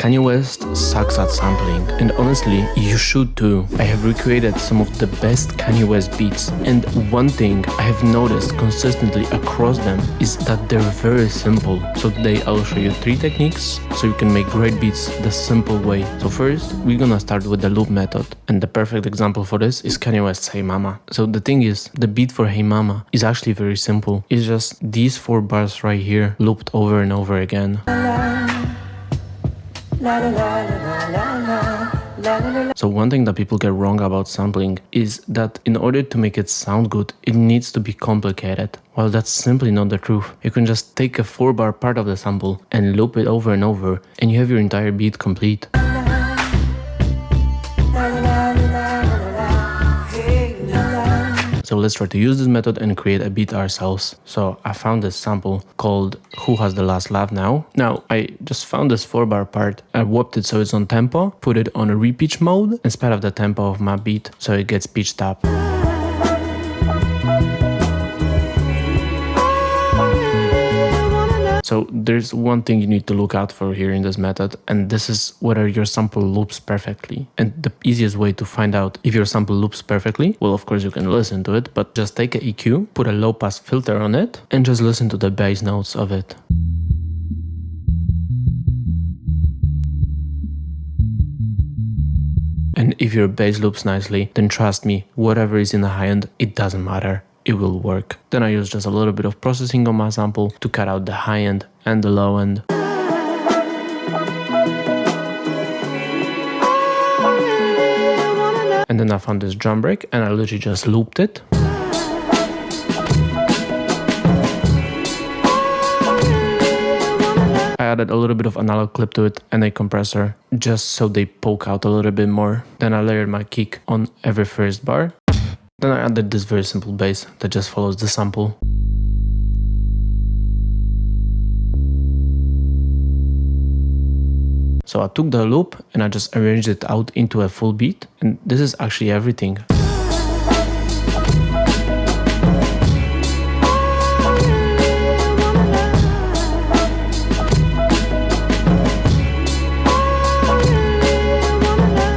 Kanye West sucks at sampling, and honestly, you should too. I have recreated some of the best Kanye West beats, and one thing I have noticed consistently across them is that they're very simple. So today I'll show you 3 techniques so you can make great beats the simple way. So first, we're gonna start with the loop method, and the perfect example for this is Kanye West's Hey Mama. So the thing is, the beat for Hey Mama is actually very simple. It's just these 4 bars right here looped over and over again. So one thing that people get wrong about sampling is that in order to make it sound good, it needs to be complicated. Well, that's simply not the truth. You can just take a 4-bar part of the sample and loop it over and over, and you have your entire beat complete. So let's try to use this method and create a beat ourselves. So I found this sample called Who Has the Last Laugh Now. Now I just found this 4-bar part. I warped it so it's on tempo, put it on a repitch mode and sped up the tempo of my beat so it gets pitched up. So there's one thing you need to look out for here in this method, and this is whether your sample loops perfectly. And the easiest way to find out if your sample loops perfectly, well, of course you can listen to it, but just take an EQ, put a low pass filter on it, and just listen to the bass notes of it. And if your bass loops nicely, then trust me, whatever is in the high end, it doesn't matter. It will work. Then I use just a little bit of processing on my sample to cut out the high end and the low end. And then I found this drum break and I literally just looped it. I added a little bit of analog clip to it and a compressor just so they poke out a little bit more. Then I layered my kick on every first bar. Then I added this very simple bass that just follows the sample. So I took the loop and I just arranged it out into a full beat, and this is actually everything.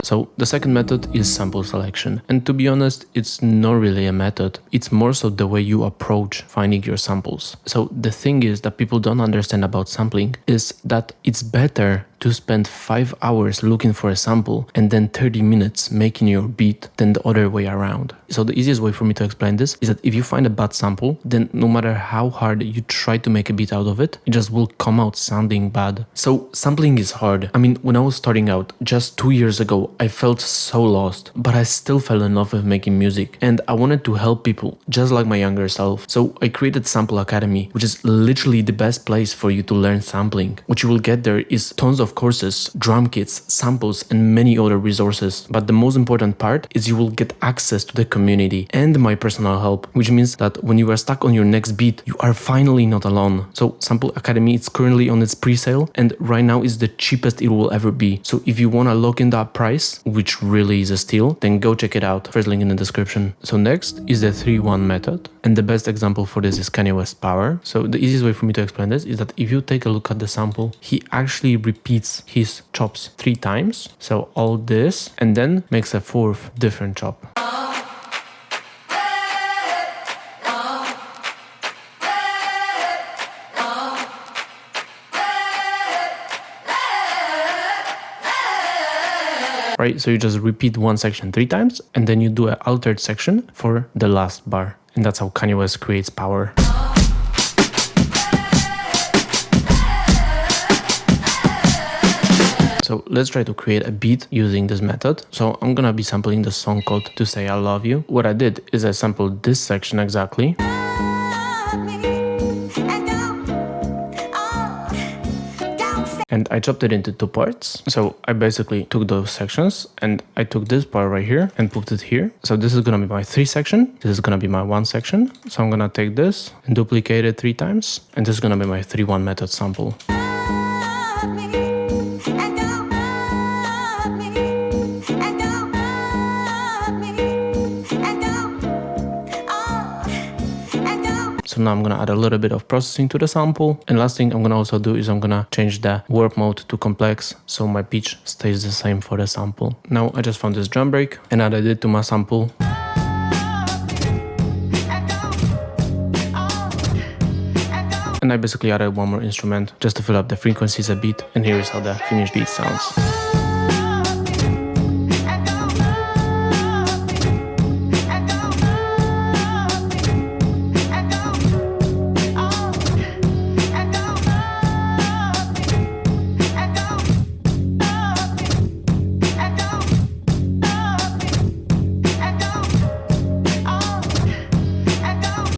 So the second method is sample selection, and to be honest, it's not really a method, it's more so the way you approach finding your samples. So the thing is that people don't understand about sampling is that it's better to spend 5 hours looking for a sample and then 30 minutes making your beat than the other way around. So the easiest way for me to explain this is that if you find a bad sample, then no matter how hard you try to make a beat out of it, it just will come out sounding bad. So sampling is hard. I mean, when I was starting out just 2 years ago, I felt so lost, but I still fell in love with making music and I wanted to help people just like my younger self. So I created Sample Academy, which is literally the best place for you to learn sampling. What you will get there is tons of courses, drum kits, samples, and many other resources. But the most important part is you will get access to the community and my personal help, which means that when you are stuck on your next beat, you are finally not alone. So Sample Academy is currently on its pre-sale and right now is the cheapest it will ever be. So if you want to lock in that price, which really is a steal, then go check it out. First link in the description. So next is the 3-1 method. And the best example for this is Kanye West Power. So the easiest way for me to explain this is that if you take a look at the sample, he actually repeats his chops 3 times. So all this and then makes a 4th different chop. Right, so you just repeat one section 3 times and then you do an altered section for the last bar. And that's how Kanye West creates power. So let's try to create a beat using this method. So I'm gonna be sampling the song called To Say I Love You. What I did is I sampled this section exactly. And I chopped it into 2 parts. So I basically took those sections and I took this part right here and put it here. So this is gonna be my 3 section. This is gonna be my 1 section. So I'm gonna take this and duplicate it 3 times. And this is gonna be my 3-1 method sample. So now I'm gonna add a little bit of processing to the sample. And last thing I'm gonna also do is I'm gonna change the warp mode to complex so my pitch stays the same for the sample. Now I just found this drum break and added it to my sample. And I basically added one more instrument just to fill up the frequencies a bit, and here is how the finished beat sounds.